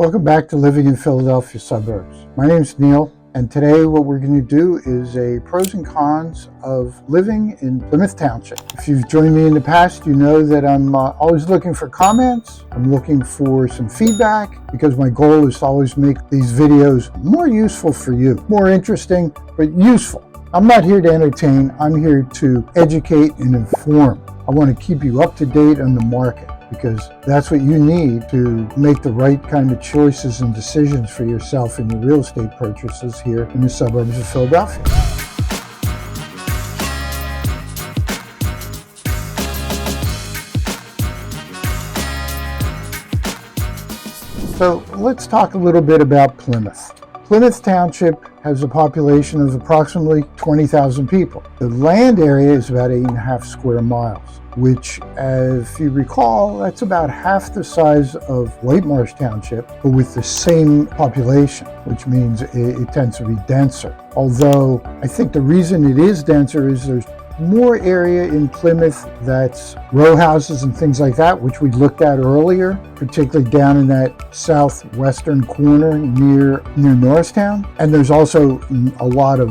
Welcome back to Living in Philadelphia Suburbs. My name's Neil, and today what we're going to do is a pros and cons of living in Plymouth Township. If you've joined me in the past, you know that I'm always looking for comments. I'm looking for some feedback because my goal is to always make these videos more useful for you, more interesting, but useful. I'm not here to entertain, I'm here to educate and inform. I want to keep you up to date on the market, because that's what you need to make the right kind of choices and decisions for yourself in your real estate purchases here in the suburbs of Philadelphia. So let's talk a little bit about Plymouth. Plymouth Township has a population of approximately 20,000 people. The land area is about 8.5 square miles, which, if you recall, that's about half the size of White Marsh Township, but with the same population, which means it tends to be denser. Although I think the reason it is denser is there's more area in Plymouth that's row houses and things like that, which we looked at earlier, particularly down in that southwestern corner near Norristown. And there's also a lot of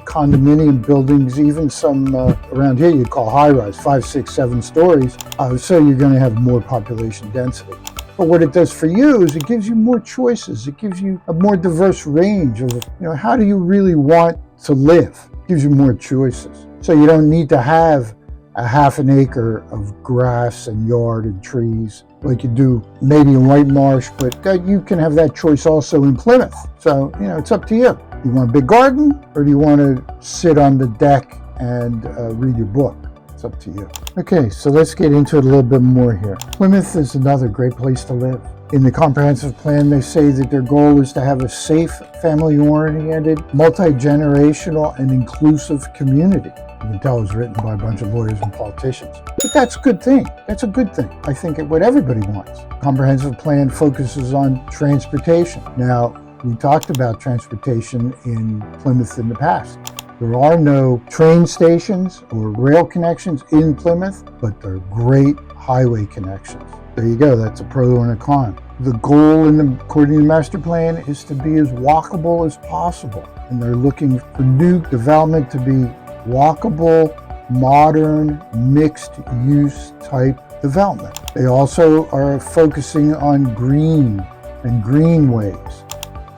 condominium buildings, even some around here you'd call high-rise, 5, 6, 7 stories. So you're going to have more population density. But what it does for you is it gives you more choices. It gives you a more diverse range of, how do you really want to live? It gives you more choices. So you don't need to have a half an acre of grass and yard and trees like you do maybe in White Marsh, but you can have that choice also in Plymouth. So, it's up to you. You want a big garden, or do you want to sit on the deck and read your book? It's up to you. Okay, so let's get into it a little bit more here. Plymouth is another great place to live. In the comprehensive plan, they say that their goal is to have a safe, family-oriented, multi-generational, and inclusive community. You can tell it was written by a bunch of lawyers and politicians. But that's a good thing. That's a good thing. I think what everybody wants. Comprehensive plan focuses on transportation. Now, we talked about transportation in Plymouth in the past. There are no train stations or rail connections in Plymouth, but there are great highway connections. There you go, that's a pro and a con. The goal, according to the master plan, is to be as walkable as possible. And they're looking for new development to be walkable, modern, mixed-use type development. They also are focusing on green and greenways.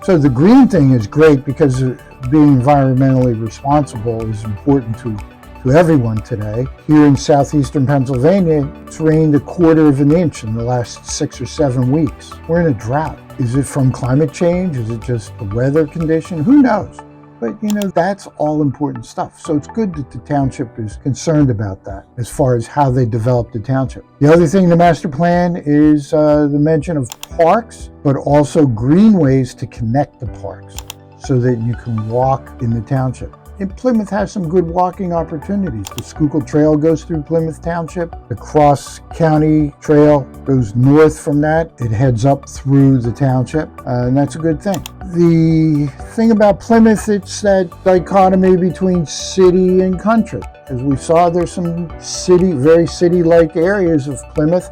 So the green thing is great because being environmentally responsible is important to everyone today. Here in southeastern Pennsylvania, it's rained 1/4 of an inch in the last 6 or 7 weeks. We're in a drought. Is it from climate change? Is it just the weather condition? Who knows? But that's all important stuff. So it's good that the township is concerned about that as far as how they develop the township. The other thing in the master plan is the mention of parks, but also greenways to connect the parks so that you can walk in the township. And Plymouth has some good walking opportunities. The Schuylkill Trail goes through Plymouth Township. The Cross County Trail goes north from that. It heads up through the township, and that's a good thing. The thing about Plymouth, it's that dichotomy between city and country. As we saw, there's some very city-like areas of Plymouth.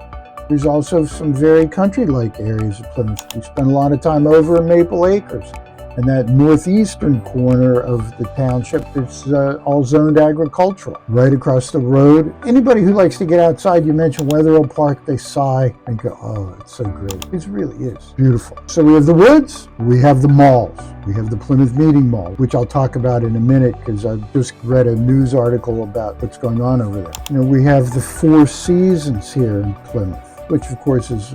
There's also some very country-like areas of Plymouth. We spent a lot of time over in Maple Acres. And that northeastern corner of the township is all zoned agricultural. Right across the road, anybody who likes to get outside, you mention Wetherill Park, they sigh and go, oh, it's so great. It really is beautiful. So we have the woods, we have the malls. We have the Plymouth Meeting Mall, which I'll talk about in a minute because I've just read a news article about what's going on over there. We have the Four Seasons here in Plymouth, which of course is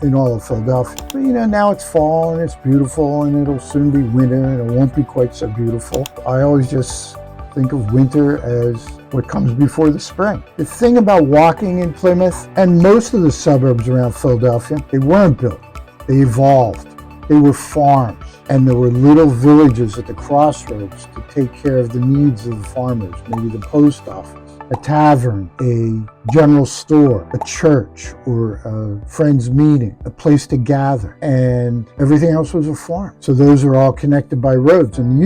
in all of Philadelphia. But now it's fall and it's beautiful, and it'll soon be winter and it won't be quite so beautiful. I always just think of winter as what comes before the spring. The thing about walking in Plymouth and most of the suburbs around Philadelphia, they weren't built. They evolved. They were farms, and there were little villages at the crossroads to take care of the needs of the farmers, maybe the post office, a tavern, a general store, a church, or a friend's meeting, a place to gather, and everything else was a farm. So those are all connected by roads. And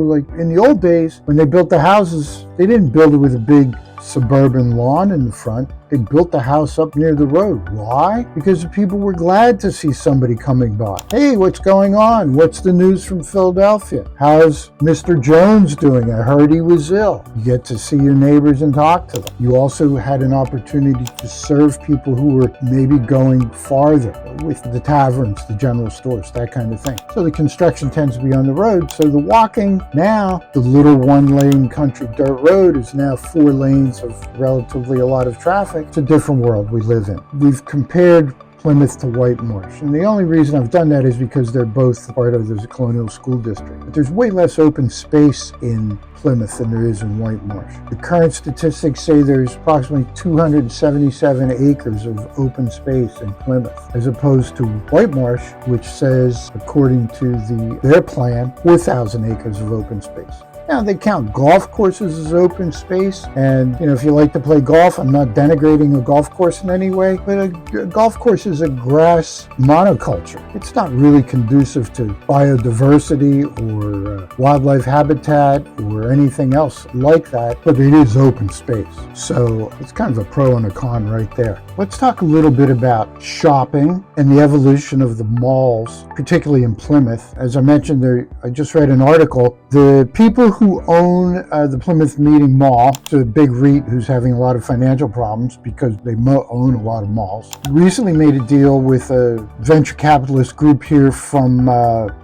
like in the old days, when they built the houses, they didn't build it with a big suburban lawn in the front. They built the house up near the road. Why? Because the people were glad to see somebody coming by. Hey, what's going on? What's the news from Philadelphia? How's Mr. Jones doing? I heard he was ill. You get to see your neighbors and talk to them. You also had an opportunity to serve people who were maybe going farther with the taverns, the general stores, that kind of thing. So the construction tends to be on the road. So the walking now, the little one-lane country dirt road is now 4 lanes of relatively a lot of traffic. It's a different world we live in. We've compared Plymouth to White Marsh. And the only reason I've done that is because they're both part of the Colonial School District. But there's way less open space in Plymouth than there is in White Marsh. The current statistics say there's approximately 277 acres of open space in Plymouth, as opposed to White Marsh, which says, according to their plan, 4,000 acres of open space. Now, they count golf courses as open space, and if you like to play golf, I'm not denigrating a golf course in any way, but a golf course is a grass monoculture. It's not really conducive to biodiversity or wildlife habitat or anything else like that, but it is open space. So it's kind of a pro and a con right there. Let's talk a little bit about shopping and the evolution of the malls, particularly in Plymouth. As I mentioned there, I just read an article. The people who own the Plymouth Meeting Mall, it's a big REIT who's having a lot of financial problems because they own a lot of malls, recently made a deal with a venture capitalist group here from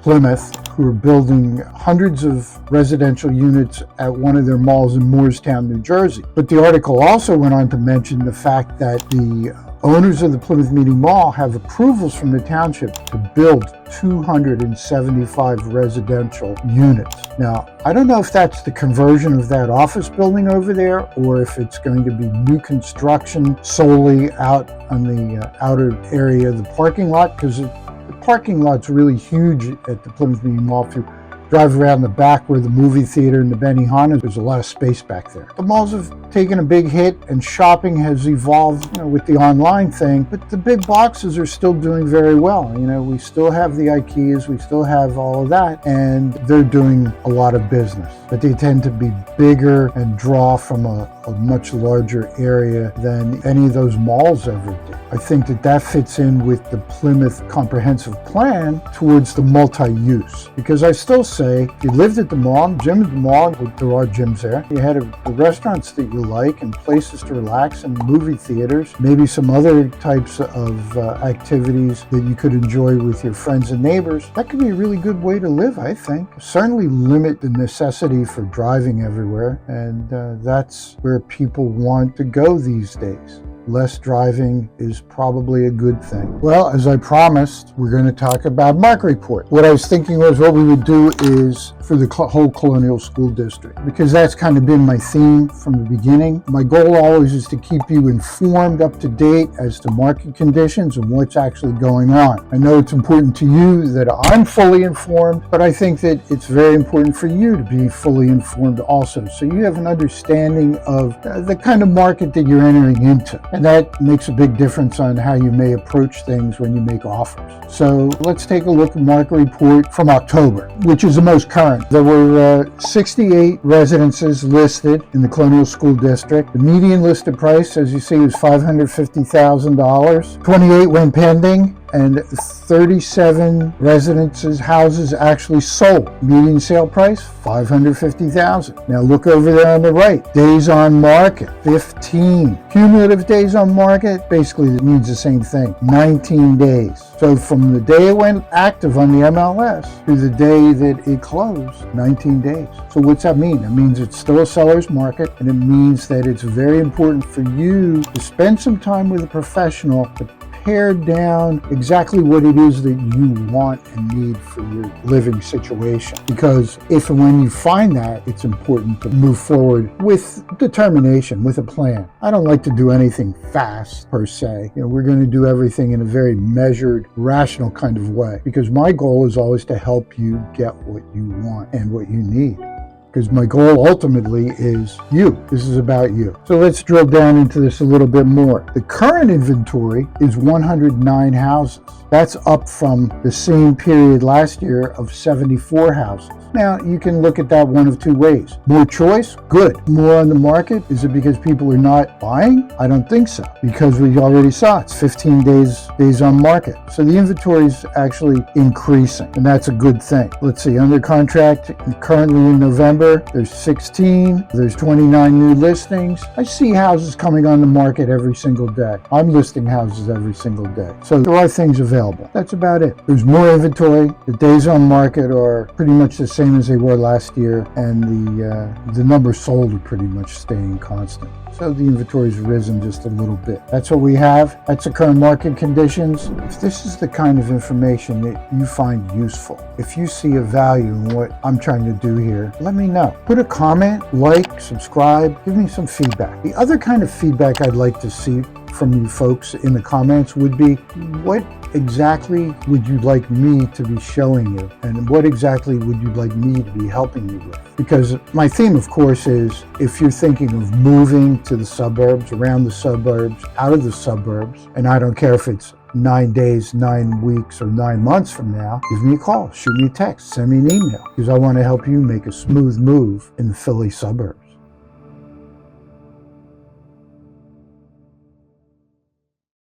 Plymouth who are building hundreds of residential units at one of their malls in Moorestown, New Jersey. But the article also went on to mention the fact that the owners of the Plymouth Meeting Mall have approvals from the township to build 275 residential units. Now, I don't know if that's the conversion of that office building over there or if it's going to be new construction solely out on the outer area of the parking lot, because the parking lot's really huge at the Plymouth Meeting Mall. If you drive around the back where the movie theater and the Benihana, there's a lot of space back there. The malls have taken a big hit and shopping has evolved with the online thing, but the big boxes are still doing very well. We still have the IKEAs, we still have all of that, and they're doing a lot of business. But they tend to be bigger and draw from a much larger area than any of those malls ever did. I think that fits in with the Plymouth comprehensive plan towards the multi-use. Because I still say, if you lived at the mall, gym at the mall, there are gyms there, you had the restaurants that you like and places to relax and movie theaters, maybe some other types of activities that you could enjoy with your friends and neighbors, that could be a really good way to live, I think. Certainly limit the necessity for driving everywhere, and that's where people want to go these days. Less driving is probably a good thing. Well, as I promised, we're going to talk about market report. What I was thinking was what we would do is for the whole Colonial School District, because that's kind of been my theme from the beginning. My goal always is to keep you informed, up to date as to market conditions and what's actually going on. I know it's important to you that I'm fully informed, but I think that it's very important for you to be fully informed also, so you have an understanding of the kind of market that you're entering into. And that makes a big difference on how you may approach things when you make offers. So let's take a look at market report from October, which is the most current. There were 68 residences listed in the Colonial School District. The median listed price, as you see, was $550,000. 28 went pending, and 37 residences, houses actually sold. Median sale price, $550,000. Now look over there on the right. Days on market, 15. Cumulative days on market, basically it means the same thing, 19 days. So from the day it went active on the MLS to the day that it closed, 19 days. So what's that mean? It means it's still a seller's market, and it means that it's very important for you to spend some time with a professional to pare down exactly what it is that you want and need for your living situation. Because if and when you find that, it's important to move forward with determination, with a plan. I don't like to do anything fast per se. We're going to do everything in a very measured, rational kind of way, because my goal is always to help you get what you want and what you need. Because my goal ultimately is you. This is about you. So let's drill down into this a little bit more. The current inventory is 109 houses. That's up from the same period last year of 74 houses. Now, you can look at that one of two ways. More choice? Good. More on the market? Is it because people are not buying? I don't think so, because we already saw it's 15 days on market. So the inventory is actually increasing, and that's a good thing. Let's see, under contract currently in November, there's 16, there's 29 new listings. I see houses coming on the market every single day. I'm listing houses every single day. So there are things available. That's about it. There's more inventory. The days on market are pretty much the same as they were last year, and the numbers sold are pretty much staying constant. So the inventory's risen just a little bit. That's what we have. That's the current market conditions. If this is the kind of information that you find useful, if you see a value in what I'm trying to do here, let me know. Put a comment, like, subscribe, give me some feedback. The other kind of feedback I'd like to see from you folks in the comments would be, what exactly would you like me to be showing you, and what exactly would you like me to be helping you with? Because my theme, of course, is if you're thinking of moving to the suburbs, around the suburbs, out of the suburbs, and I don't care if it's 9 days, 9 weeks, or 9 months from now, give me a call, shoot me a text, send me an email, because I want to help you make a smooth move in the Philly suburbs.